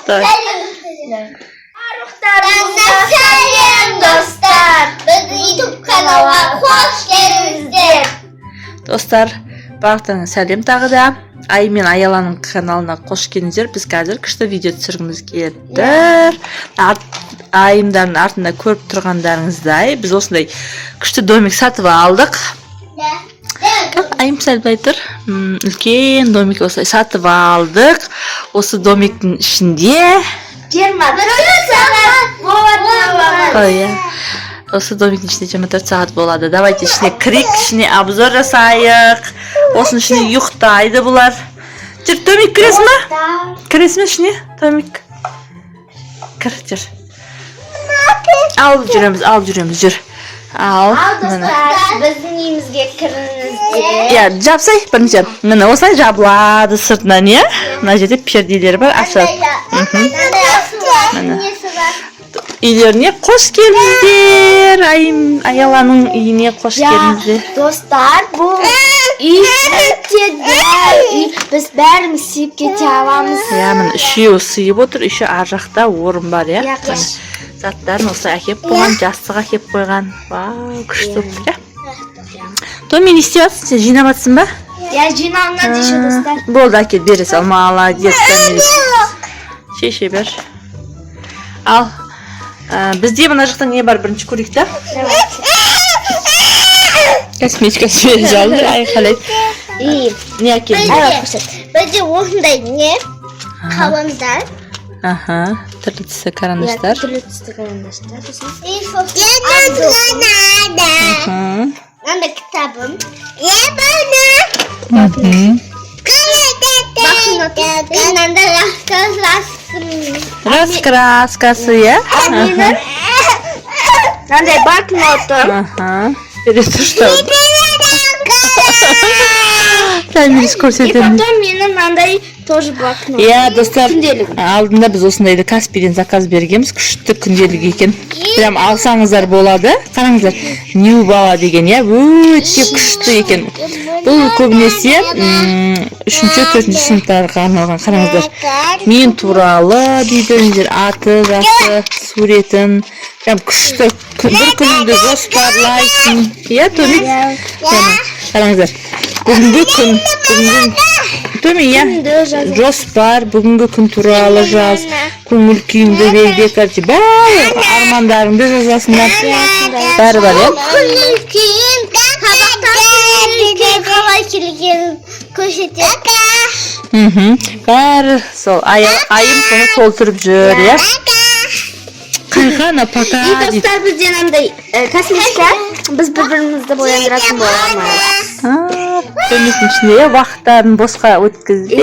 Davay. Selam dostlar. Bizim YouTube kanalına hoş geldiniz. Dostlar, бағыттан сәлем тағы да. Ай мен Аяланың каналына қош келдіңіздер. Біз қазір күшті видео түсіргіміз келді. Айымдардың артында көріп тұрғандарыңыздай, біз осындай күшті домик сатып алдық. Айым сәл былай тұр. Үлкен домик осылай сатып алдық. Осы домиктің ішінде 24 saat болады. Осы домиктің ішінде 24 сағат болады. Давайте ішіне кірейік, ішіне обзор жасайық. Осының ішіне ұйықтайды бұлар. Жүр, домик кіресің ба? Кіресің ба ішіне? Домик. Кір, жүр. Алып жүреміз, жүр. Ал Достар, біздің үйімізге кіріңіздер. Я, жапсай, бірінші. Міне осылай жабылады сыртынан, не? Мына жерде перделер бар, ашады. Үйлеріне қош келдіңіздер. Аяланың үйіне қош келдіңіздер. Достар, бұл үй өте біз бәріміз сүйіп кете аламыз. Міне үшеуі сыйып отыр, үшеуі ар жақта орын бар, я? Заттарын осылай әкеп қойған, жастық әкеп қойған. Вау, күшті болып. Томи, не істеп жатсың? Сен жинап жатсың ба? Я жинауына дейші, достар. Болды, әкел, бере сал. Молодец, шеше бер. Ал, бізде мына жақта не бар, бірінші көрейік та? Косметикасы бере жалды, айқалайды. Не әкелдің? Бізде осындай не? Қаламдар. Аха, түрлі түсті карандаштар. Түрлі түсті карандаштар. Мында кітабым. Мында Раскраскасы, я? Мында банкнотым. Бере тұр, что? Тәмелес көрсетемін. И потом менің мындай тоже блокнот. Я, достар, алдында біз осындайды Каспийден заказ бергенбіз, күшті күнделік екен. Прям алсаңыздар болады. Қараңыздар, New Bala деген, я, өте күшті екен. Бұл көбінесе 3-4 сыныптарға арналған. Қараңыздар, мен туралы дейді, аты, жасы, суретін. Прям күшті, бір күнді жоспарлайсың. Я, Томи? Қараңыздар, бүгінгі күн, Томи, я, жоспар, бүгінгі күн туралы жаз, көңіл күйіңді белге қарсы, бәрі армандарыңды жазасыңдар. Бәрі бар, я? Көңіл күйім, қалай келген көрсетеді. Бәрі сол, айым соны толтырып жүр, я? Қайқана, пока. И достар, бізден андай косметика, біз бір-бірімізді бояндыратын боламыз. Көмесінің ішінде уақыттарын босқа өткізді.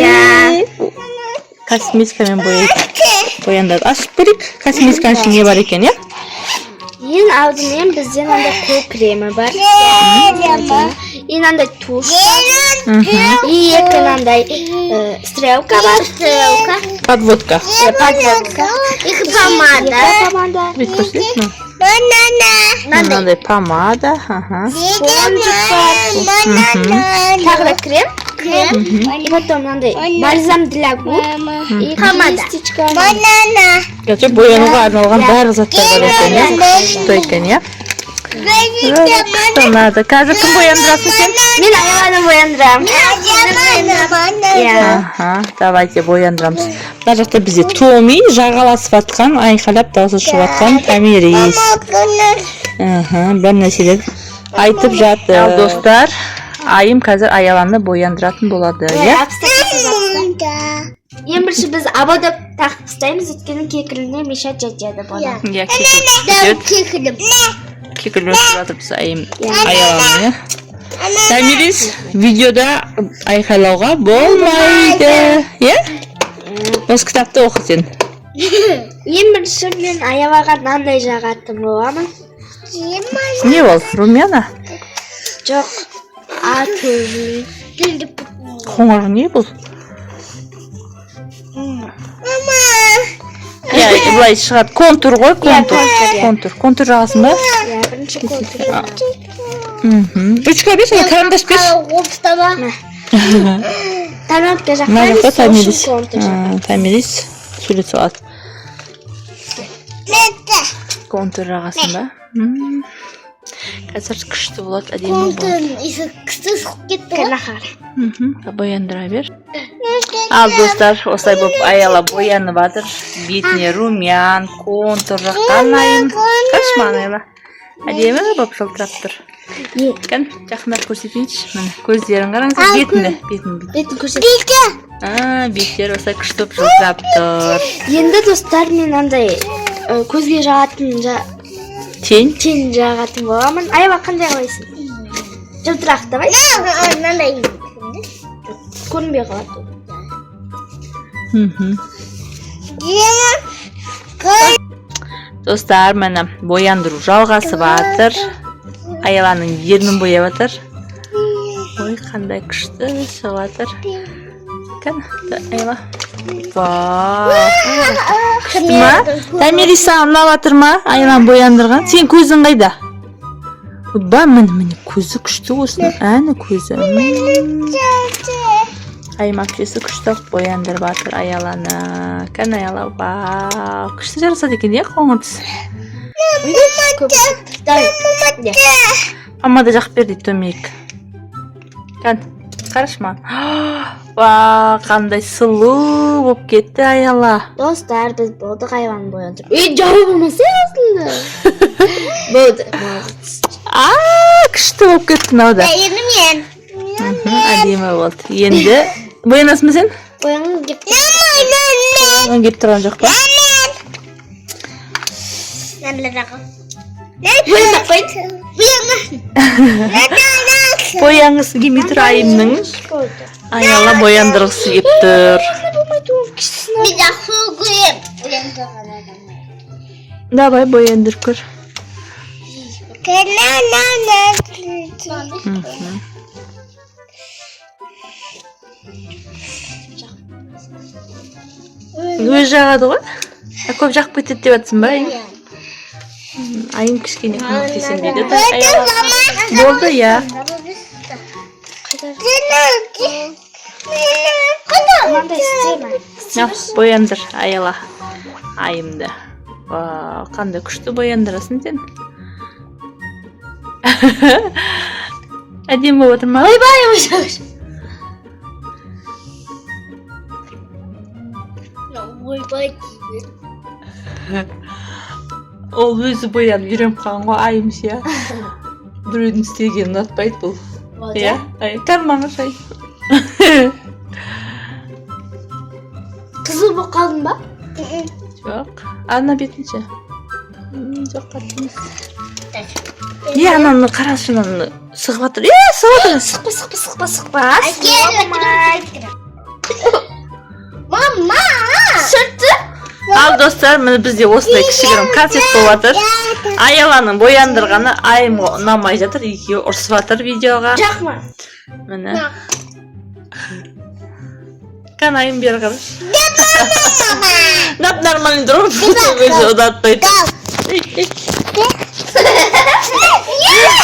Косметикамен бояндырды. Ашып көрейік, косметиканың ішінде не бар екен, я? Ең алдымен бізден андай қол кремі бар. И андай туш бар. И екі андай стрелка бар. Подводка. Екі помада. Бет көрсетесің ме? Мынандай помада. Спонжик бар. Тағы да крем. И потом мынандай бальзам для губ. И кисточка. Қазір боянуға арналған бәрі заттар бар екен, я? Күшті екен, я? Күшті ұнады. Қазір кім бояндырасың сен? Мен Аяланы бояндырамын. Давайте бояндырамыз. Мына жақта бізде Томи жағаласып атқан, айқалап дауысы шығып атқан Томирис. Бір нәрселер айтып жатыр. Ал достар, айым қазір Аяланы бояндыратын болады, я? Ең бірінші біз абадап тақып ұстаймыз, өткенің кекіліне мешат жатады болады. Я кекіліп өтіп жатыр біз Аяланы, я? Томирис видеода айқайлауға болмайды, я? Осы кітапты оқы сен. Ең бірінші мен Аялаға нандай жағатын боламын. Не ол? Румяна? Жоқ, атылы. Қоңыр не бұл? Я, былай шығады. Контур ғой, контур. Контур жағасың ба? Я, бірінші контур. Ручка бес, карандаш бес. Томирис Томирис. сурет салат. Контур жағасында. Қазір күшті болады, әдемі болады. Бояндыра бер. Ал достар, осылай болып аяла боянып жатыр. Бетіне румян, контур жаққан айым. Қашман аяла. Әдемі болып жылтырап тұр. Кән, жақындап көрсетейінші. Міне, көздерін қараңыздар, бетінде. Бетін көрсетейінші. Беттер осылай күшті болып жылтырап тұр. Енді достар, мен андай көзге жағатын Тен жағатын боламын. Аяла қандай қалайсың? Жылтырақ давай. Көрінбей қалады. Достар, міне бояндыру жалғасып жатыр. Аяланың ернін бояп жатыр. Ой, қандай күшті шығып жатыр. Кән, аяла. Вау. Күшті ма? Тәмелиса ұнап жатыр ма? Аяланы бояндырған. Сен көзің қайда? Ба, міне көзі күшті осының. Әні көзі. Айым апшесі күшті бояндырып жатыр аяланы. Кән аяла. Вау. Күшті жарасады екен, е, қоңыр түс. Мама да жақ бер дейді, төмек. Кән, қарашма. Вау, қандай сұлу болып кетті аяла. Достар, біз болдық аяғаны бояндырып. Жауы болмаса осында. Болды. Күшті болып кетті мынау да. Әдемі болды. Енді боянасың ба сен? Бояңын кеп Бояңын кеп тұрған жоқ па? Бояңысы келмей тұр айымның. Аяла бояндырғысы кеп тұр. Давай бояндыр көр. Өз жағады ғой? Көп жақып кетеді деп жатсың ба? Айым кішкене көмектесем дейді. Болды, я. Бояндыр аяла айымды. Қандай күшті бояндырасың сен? Әдемі болып отыр ма? Ол өзі боянып үйреніп қалған ғой, айым ше. Біреудің істегенін ұнатпайды бұл. Иә, карманы шай. Қызыл болып қалдың ба? Жоқ. Ана бетінше. Жоқ, қаттымыз. Ананы қарашы, ананы сығып жатыр. Сығып жатыр. Сықпа. Мама! Сұртты? Ал достар, міне бізде осындай кішігірім концерт болып жатыр. Аяланың бояндырғаны айымға ұнамай жатыр, екеуі ұрсып жатыр видеоға. Жақма. Міне. Кән айым бері қараш. Нап нормально тұрып, өзі ұдатпайды.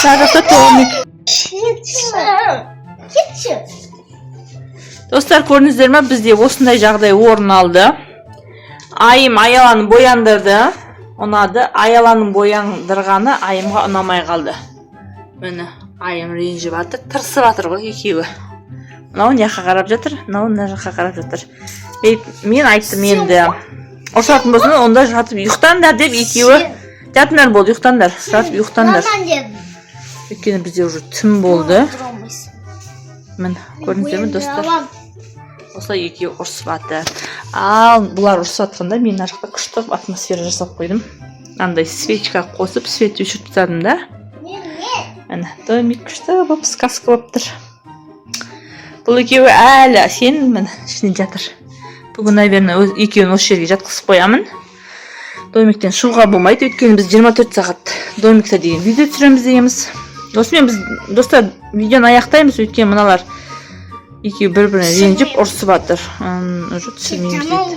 Сағықта тоғымек. Достар, көрдіңіздер ме, бізде осындай жағдай орын алды. Айым аяланы бояндырды, ұнады. Аяланың бояндырғаны айымға ұнамай қалды. Міне, айым ренжіп жатыр, тырысып жатыр ғой екеуі. Мынау мына жаққа қарап жатыр, мынау мына жаққа қарап жатыр. Мен айттым енді. Ұрсатын болсын, онда жатып ұйықтаңдар деп екеуі. Жатыңдар болды, ұйықтаңдар. Жатып ұйықтаңдар. Өйткені бізде уже түн болды. Міне, көрдіңіздер ме, достар? Осылай екеуі ұрсып жатыр. Ал бұлар ұрсып жатқанда мен мына жақта күшті атмосфера жасап қойдым. Андай свечка қосып, свет өшіріп тастадым да. Міне, домик күшті болып, сказка болып тұр. Бұл екеуі әлі сен міне ішіне жатыр. Бүгін, наверное, екеуін осы жерге жатқызып қоямын. Домиктен шығуға болмайды, өйткені біз 24 сағат домикта деген видео түсіреміз дегенбіз. Осымен біз, достар, видеоны аяқтаймыз, өйткені мыналар екеуі бір-біріне ренжіп ұрсып жатыр. Уже түсірмейміз дейді.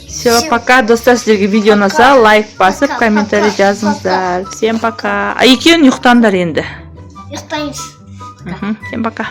Все, пока, достар, сіздерге видео ұнаса, лайк басып, комментарий жазыңыздар. Всем пока. Екеуін ұйықтаңдар енді. Ұйықтаймыз. Всем пока.